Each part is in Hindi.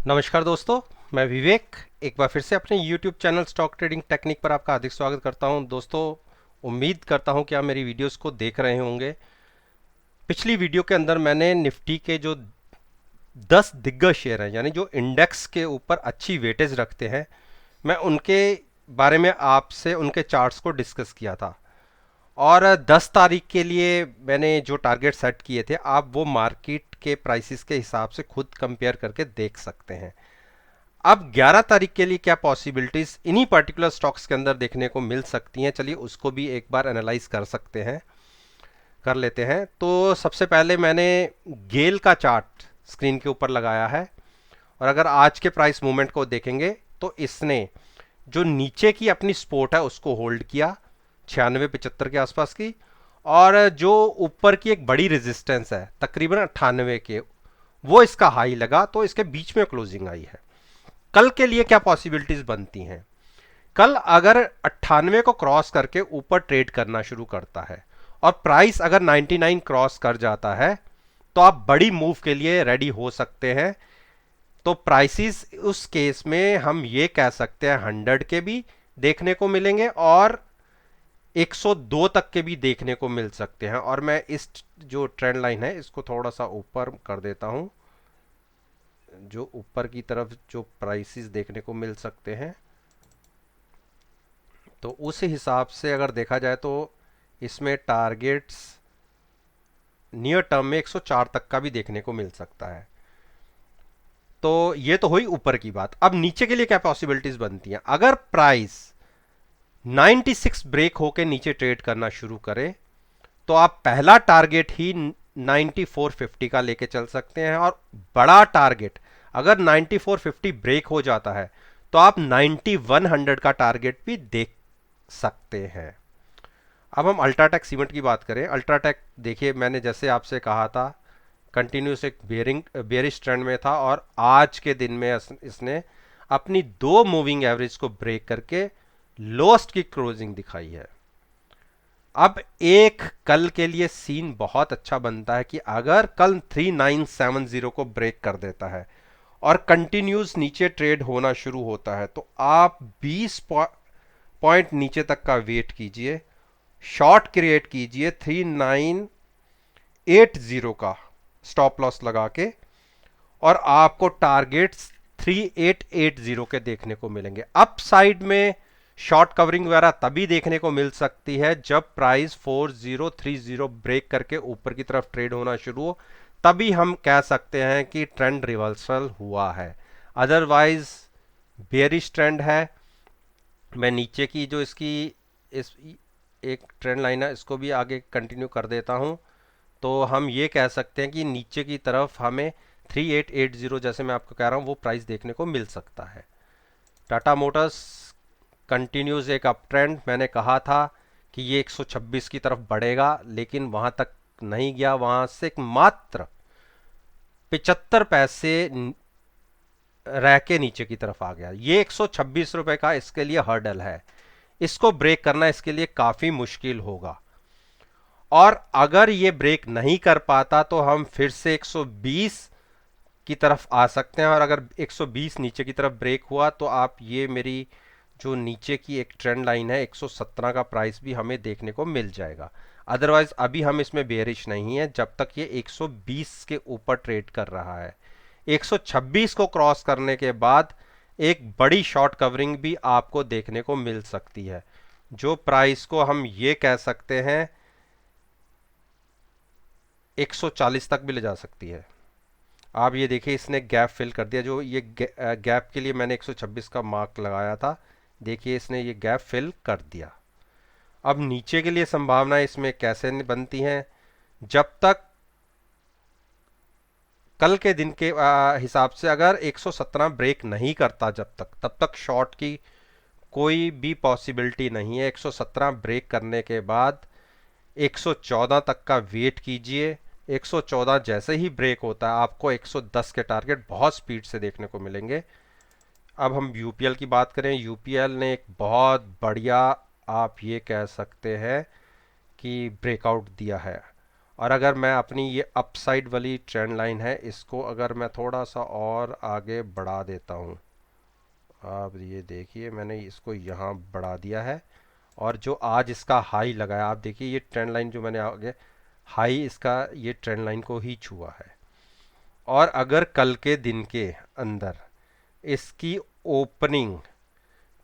नमस्कार दोस्तों, मैं विवेक एक बार फिर से अपने YouTube channel stock trading technique पर आपका हार्दिक स्वागत करता हूं। दोस्तों, उम्मीद करता हूं कि आप मेरी वीडियोस को देख रहे होंगे। पिछली वीडियो के अंदर मैंने निफ्टी के जो 10 दिग्गज शेयर हैं, यानी जो इंडेक्स के ऊपर अच्छी वेटेज रखते हैं, मैं उनके बारे में आपसे उनके चार्ट्स को डिस्कस किया था। और 10 तारीख के लिए मैंने जो टारगेट सेट किए थे, आप वो मार्केट के प्राइसेस के हिसाब से खुद कंपेयर करके देख सकते हैं। अब 11 तारीख के लिए क्या पॉसिबिलिटीज इन्हीं पर्टिकुलर स्टॉक्स के अंदर देखने को मिल सकती हैं, चलिए उसको भी एक बार एनालाइज कर लेते हैं। तो सबसे पहले मैंने गेल का चार्ट स्क्रीन के ऊपर लगाया है, और अगर आज के प्राइस मूवमेंट को देखेंगे तो इसने जो नीचे की अपनी सपोर्ट है उसको होल्ड किया 96-75 के आसपास की, और जो ऊपर की एक बड़ी रेजिस्टेंस है तकरीबन 98 के, वो इसका हाई लगा, तो इसके बीच में क्लोजिंग आई है। कल के लिए क्या पॉसिबिलिटीज बनती हैं? कल अगर 98 को क्रॉस करके ऊपर ट्रेड करना शुरू करता है और प्राइस अगर 99 क्रॉस कर जाता है, तो आप बड़ी मूव के लिए रेडी हो सकते हैं। तो प्राइसेस उस केस में हम ये कह सकते हैं 100 के भी देखने को मिलेंगे और 102 तक के भी देखने को मिल सकते हैं। और मैं इस जो ट्रेंड लाइन है इसको थोड़ा सा ऊपर कर देता हूं, जो ऊपर की तरफ जो प्राइसेस देखने को मिल सकते हैं, तो उस हिसाब से अगर देखा जाए तो इसमें टारगेट्स नियर टर्म में 104 तक का भी देखने को मिल सकता है। तो ये तो हुई ऊपर की बात। अब नीचे के लिए क्या पॉसिबिलिटीज बनती हैं? अगर प्राइस 96 ब्रेक होके नीचे ट्रेड करना शुरू करे, तो आप पहला टारगेट ही 9450 का लेके चल सकते हैं, और बड़ा टारगेट अगर 9450 ब्रेक हो जाता है तो आप 9100 का टारगेट भी देख सकते हैं। अब हम अल्ट्राटेक सीमेंट की बात करें। अल्ट्राटेक देखिए, मैंने जैसे आपसे कहा था, कंटिन्यूस एक बेरिश ट्रेंड में था, और आज के दिन में इसने अपनी 2 मूविंग एवरेज को ब्रेक करके लोएस्ट की क्लोजिंग दिखाई है। अब एक कल के लिए सीन बहुत अच्छा बनता है कि अगर कल 3970 को ब्रेक कर देता है और कंटिन्यूस नीचे ट्रेड होना शुरू होता है, तो आप 20 पॉइंट नीचे तक का वेट कीजिए, शॉर्ट क्रिएट कीजिए 3980 का स्टॉप लॉस लगा के, और आपको टारगेट्स 3880 के देखने को मिलेंगे। अप साइड में शॉर्ट कवरिंग वगैरह तभी देखने को मिल सकती है जब प्राइस 4030 ब्रेक करके ऊपर की तरफ ट्रेड होना शुरू हो, तभी हम कह सकते हैं कि ट्रेंड रिवर्सल हुआ है। अदरवाइज बेरिश ट्रेंड है। मैं नीचे की जो इसकी इस एक ट्रेंड लाइन है इसको भी आगे कंटिन्यू कर देता हूं, तो हम ये कह सकते हैं कि नीचे की तरफ हमें 3880, जैसे मैं आपको कह रहा हूं, वो प्राइस देखने को मिल सकता है। टाटा मोटर्स कंटिन्यूज एक अप ट्रेंड, मैंने कहा था कि ये 126 की तरफ बढ़ेगा, लेकिन वहां तक नहीं गया, वहां से मात्र 75 पैसे रह के नीचे की तरफ आ गया। ये 126 रुपए का इसके लिए हर्डल है, इसको ब्रेक करना इसके लिए काफी मुश्किल होगा। और अगर ये ब्रेक नहीं कर पाता तो हम फिर से 120 की तरफ आ सकते हैं, और अगर 120 नीचे की तरफ ब्रेक हुआ तो आप ये मेरी जो नीचे की एक ट्रेंड लाइन है 117 का प्राइस भी हमें देखने को मिल जाएगा। अदरवाइज अभी हम इसमें बेरिश नहीं है जब तक ये 120 के ऊपर ट्रेड कर रहा है। 126 को क्रॉस करने के बाद एक बड़ी शॉर्ट कवरिंग भी आपको देखने को मिल सकती है, जो प्राइस को हम ये कह सकते हैं 140 तक भी ले जा सकती है। आप ये देखिए, इसने गैप फिल कर दिया। जो ये गैप के लिए मैंने 126 का मार्क लगाया था, देखिए इसने ये गैप फिल कर दिया। अब नीचे के लिए संभावनाएं इसमें कैसे बनती हैं? जब तक कल के दिन के हिसाब से अगर 117 ब्रेक नहीं करता, जब तक तब तक शॉर्ट की कोई भी पॉसिबिलिटी नहीं है। 117 ब्रेक करने के बाद 114 तक का वेट कीजिए। 114 जैसे ही ब्रेक होता है आपको 110 के टारगेट बहुत स्पीड से देखने को मिलेंगे। अब हम यूपीएल की बात करें। यूपीएल ने एक बहुत बढ़िया, आप ये कह सकते हैं कि ब्रेकआउट दिया है, और अगर मैं अपनी ये अपसाइड वाली ट्रेंड लाइन है, इसको अगर मैं थोड़ा सा और आगे बढ़ा देता हूँ, आप ये देखिए मैंने इसको यहाँ बढ़ा दिया है, और जो आज इसका हाई लगाया, आप देखिए ये ट्रेंड लाइन जो मैंने आगे हाई इसका ये ट्रेंड लाइन को ही छुआ है। और अगर कल के दिन के अंदर इसकी ओपनिंग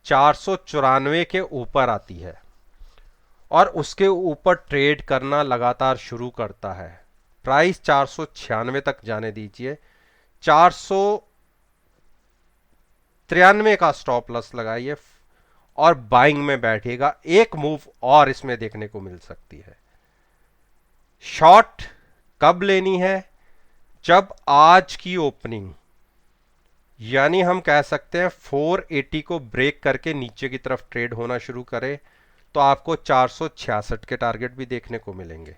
494 के ऊपर आती है और उसके ऊपर ट्रेड करना लगातार शुरू करता है, प्राइस 496 तक जाने दीजिए, 493 का स्टॉप लॉस लगाइए और बाइंग में बैठेगा। एक मूव और इसमें देखने को मिल सकती है। शॉर्ट कब लेनी है? जब आज की ओपनिंग, यानी हम कह सकते हैं 480 को ब्रेक करके नीचे की तरफ ट्रेड होना शुरू करे, तो आपको 466 के टारगेट भी देखने को मिलेंगे।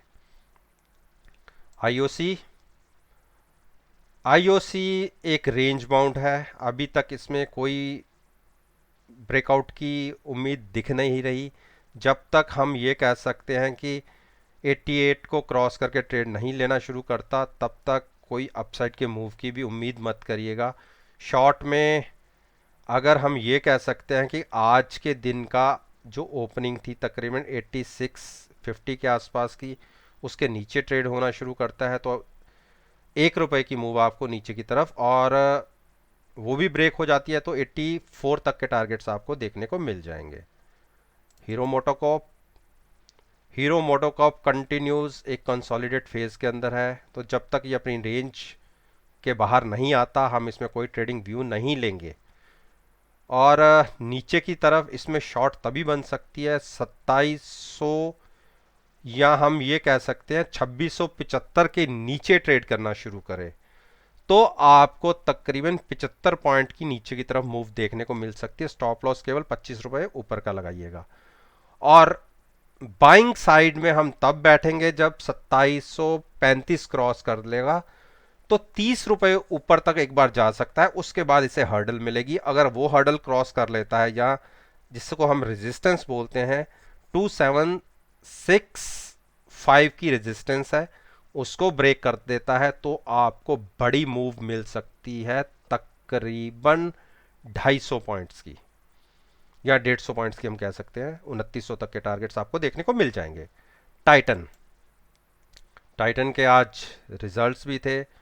आईओसी एक रेंज बाउंड है, अभी तक इसमें कोई ब्रेकआउट की उम्मीद दिख नहीं रही। जब तक हम ये कह सकते हैं कि 88 को क्रॉस करके ट्रेड नहीं लेना शुरू करता, तब तक कोई अपसाइड के मूव की भी उम्मीद मत करिएगा। शॉर्ट में अगर हम ये कह सकते हैं कि आज के दिन का जो ओपनिंग थी तकरीबन 8650 के आसपास की, उसके नीचे ट्रेड होना शुरू करता है, तो ₹1 की मूव आपको नीचे की तरफ, और वो भी ब्रेक हो जाती है तो 84 तक के टारगेट्स आपको देखने को मिल जाएंगे। हीरो मोटोकॉर्प कंटिन्यूज एक कंसोलिडेट फेज के अंदर है, तो जब तक ये अपनी रेंज के बाहर नहीं आता हम इसमें कोई ट्रेडिंग व्यू नहीं लेंगे। और नीचे की तरफ इसमें शॉर्ट तभी बन सकती है 2700, या हम ये कह सकते हैं 2675 के नीचे ट्रेड करना शुरू करें, तो आपको तकरीबन 75 पॉइंट की नीचे की तरफ मूव देखने को मिल सकती है। स्टॉप लॉस केवल ₹25 ऊपर का लगाइएगा। और बाइंग साइड में हम तब बैठेंगे जब 2735 क्रॉस कर लेगा, तो ₹30 ऊपर तक एक बार जा सकता है, उसके बाद इसे हर्डल मिलेगी। अगर वो हर्डल क्रॉस कर लेता है, या जिसको हम रेजिस्टेंस बोलते हैं 2765 की रेजिस्टेंस है, उसको ब्रेक कर देता है, तो आपको बड़ी मूव मिल सकती है तकरीबन 250 पॉइंट्स की, या 150 पॉइंट्स की हम कह सकते हैं। 2900 तक के टारगेट्स आपको देखने को मिल जाएंगे। टाइटन के आज रिजल्ट्स भी थे,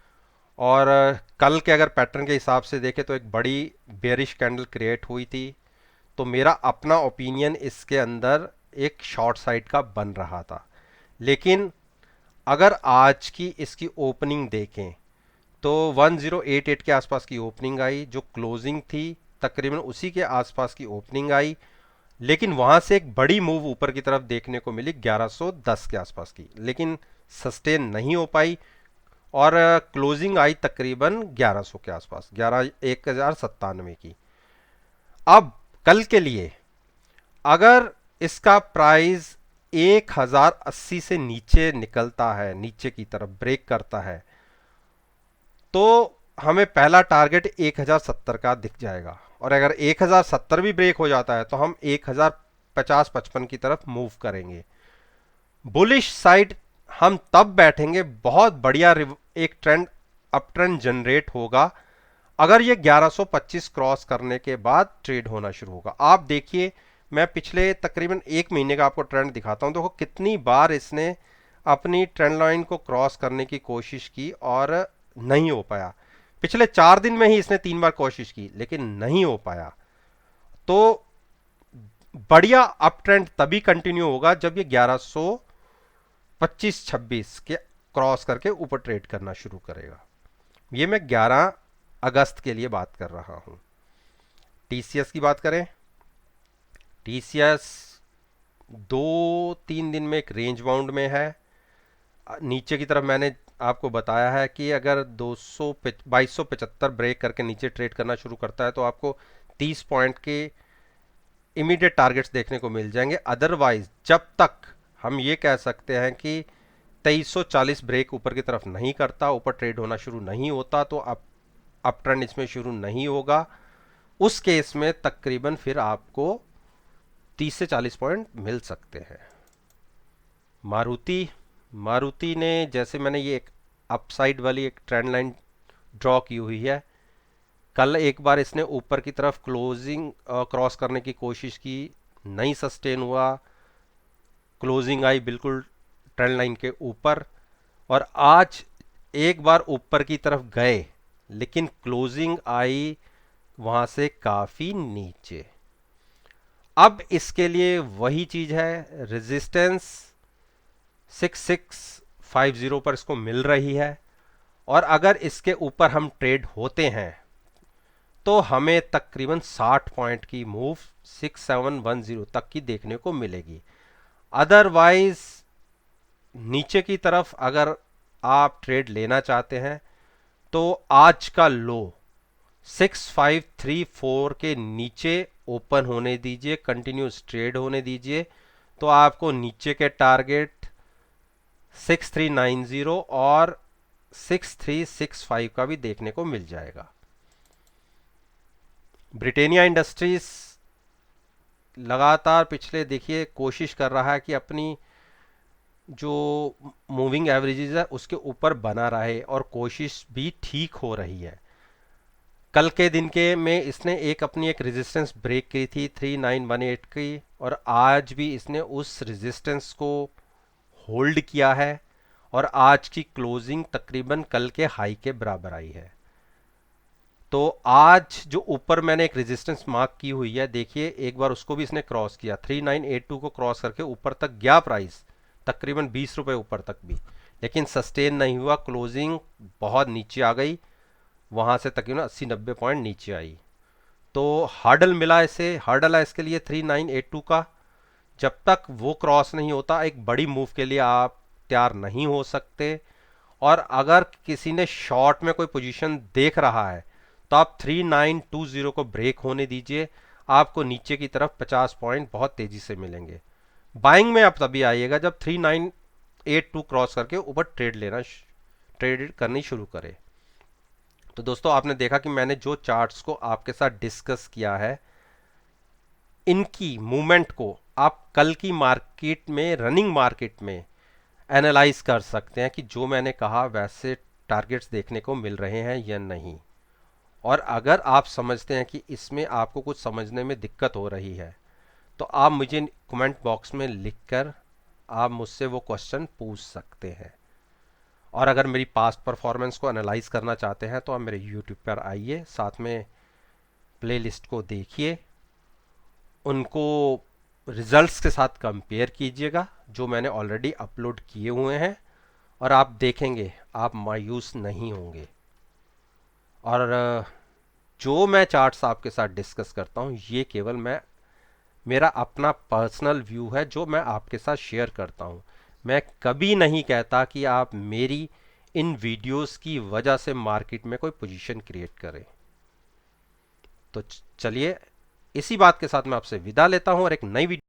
और कल के अगर पैटर्न के हिसाब से देखें तो एक बड़ी बेरिश कैंडल क्रिएट हुई थी, तो मेरा अपना ओपिनियन इसके अंदर एक शॉर्ट साइड का बन रहा था। लेकिन अगर आज की इसकी ओपनिंग देखें तो 1088 के आसपास की ओपनिंग आई, जो क्लोजिंग थी तकरीबन उसी के आसपास की ओपनिंग आई, लेकिन वहां से एक बड़ी मूव ऊपर की तरफ देखने को मिली 1110 के आसपास की, लेकिन सस्टेन नहीं हो पाई, और क्लोजिंग आई तकरीबन 1100 के आसपास, 1097 की। अब कल के लिए अगर इसका प्राइस 1080 से नीचे निकलता है, नीचे की तरफ ब्रेक करता है, तो हमें पहला टारगेट 1070 का दिख जाएगा, और अगर 1070 भी ब्रेक हो जाता है तो हम 1050-55 की तरफ मूव करेंगे। बुलिश साइड हम तब बैठेंगे, बहुत बढ़िया एक ट्रेंड अप ट्रेंड जनरेट होगा, अगर ये 1125 क्रॉस करने के बाद ट्रेड होना शुरू होगा। आप देखिए, मैं पिछले तकरीबन 1 महीने का आपको ट्रेंड दिखाता हूं। देखो कितनी बार इसने अपनी ट्रेंड लाइन को क्रॉस करने की कोशिश की और नहीं हो पाया। पिछले 4 दिन में ही इसने 3 बार कोशिश की, लेकिन नहीं हो पाया। तो बढ़िया अप ट्रेंड तभी कंटिन्यू होगा जब ये 1125-26 के क्रॉस करके ऊपर ट्रेड करना शुरू करेगा। ये मैं 11 अगस्त के लिए बात कर रहा हूं। टीसीएस की बात करें, टीसीएस 2-3 दिन में एक रेंज बाउंड में है। नीचे की तरफ मैंने आपको बताया है कि अगर 2275 ब्रेक करके नीचे ट्रेड करना शुरू करता है तो आपको 30 पॉइंट के इमीडिएट टारगेट्स देखने को मिल जाएंगे। अदरवाइज जब तक हम ये कह सकते हैं कि 2340 ब्रेक ऊपर की तरफ नहीं करता, ऊपर ट्रेड होना शुरू नहीं होता, तो अप ट्रेंड इसमें शुरू नहीं होगा। उस केस में तकरीबन फिर आपको 30 से 40 पॉइंट मिल सकते हैं। मारुति ने, जैसे मैंने ये एक अपसाइड वाली एक ट्रेंड लाइन ड्रॉ की हुई है, कल एक बार इसने ऊपर की तरफ क्लोजिंग क्रॉस करने की कोशिश की, नहीं सस्टेन हुआ, क्लोजिंग आई बिल्कुल ट्रेंड लाइन के ऊपर, और आज एक बार ऊपर की तरफ गए लेकिन क्लोजिंग आई वहां से काफी नीचे। अब इसके लिए वही चीज है, रेजिस्टेंस 6650 पर इसको मिल रही है, और अगर इसके ऊपर हम ट्रेड होते हैं तो हमें तकरीबन 60 पॉइंट की मूव 6710 तक की देखने को मिलेगी। अदरवाइज नीचे की तरफ अगर आप ट्रेड लेना चाहते हैं तो आज का लो 6534 के नीचे ओपन होने दीजिए, कंटिन्यूस ट्रेड होने दीजिए, तो आपको नीचे के टारगेट 6390 और 6365 का भी देखने को मिल जाएगा। ब्रिटेनिया इंडस्ट्रीज लगातार पिछले देखिए कोशिश कर रहा है कि अपनी जो मूविंग एवरेजेस है उसके ऊपर बना रहे, और कोशिश भी ठीक हो रही है। कल के दिन के में इसने अपनी एक रेजिस्टेंस ब्रेक की थी 3918 की, और आज भी इसने उस रेजिस्टेंस को होल्ड किया है, और आज की क्लोजिंग तकरीबन कल के हाई के बराबर आई है। तो आज जो ऊपर मैंने एक रेजिस्टेंस मार्क की हुई है, देखिए एक बार उसको भी इसने क्रॉस किया, 3982 को क्रॉस करके ऊपर तक गया प्राइस, तकरीबन 20 रुपए ऊपर तक भी, लेकिन सस्टेन नहीं हुआ, क्लोजिंग बहुत नीचे आ गई, वहां से तकरीबन 80-90 पॉइंट नीचे आई। तो हार्डल मिला इसे, हार्डल है इसके लिए 3982 का। जब तक वो क्रॉस नहीं होता एक बड़ी मूव के लिए आप तैयार नहीं हो सकते, और अगर किसी ने शॉर्ट में कोई पोजीशन देख रहा है तो आप 3920 को ब्रेक होने दीजिए, आपको नीचे की तरफ 50 पॉइंट बहुत तेजी से मिलेंगे। बाइंग में आप तभी आइएगा जब 3982 क्रॉस करके ऊपर ट्रेड करनी शुरू करे। तो दोस्तों आपने देखा कि मैंने जो चार्ट्स को आपके साथ डिस्कस किया है, इनकी मूवमेंट को आप कल की मार्केट में, रनिंग मार्केट में एनालाइज कर सकते हैं कि जो मैंने कहा वैसे टारगेट्स देखने को मिल रहे हैं या नहीं। और अगर आप समझते हैं कि इसमें आपको कुछ समझने में दिक्कत हो रही है तो आप मुझे कमेंट बॉक्स में लिखकर आप मुझसे वो क्वेश्चन पूछ सकते हैं। और अगर मेरी पास्ट परफॉर्मेंस को एनालाइज करना चाहते हैं तो आप मेरे यूट्यूब पर आइए, साथ में प्लेलिस्ट को देखिए, उनको रिजल्ट्स के साथ कंपेयर कीजिएगा जो मैंने ऑलरेडी अपलोड किए हुए हैं, और आप देखेंगे आप मायूस नहीं होंगे। और जो मैं चार्ट्स आपके साथ डिस्कस करता हूँ ये केवल मेरा अपना पर्सनल व्यू है जो मैं आपके साथ शेयर करता हूँ। मैं कभी नहीं कहता कि आप मेरी इन वीडियोस की वजह से मार्केट में कोई पोजीशन क्रिएट करें। तो चलिए इसी बात के साथ मैं आपसे विदा लेता हूँ और एक नई वीडियो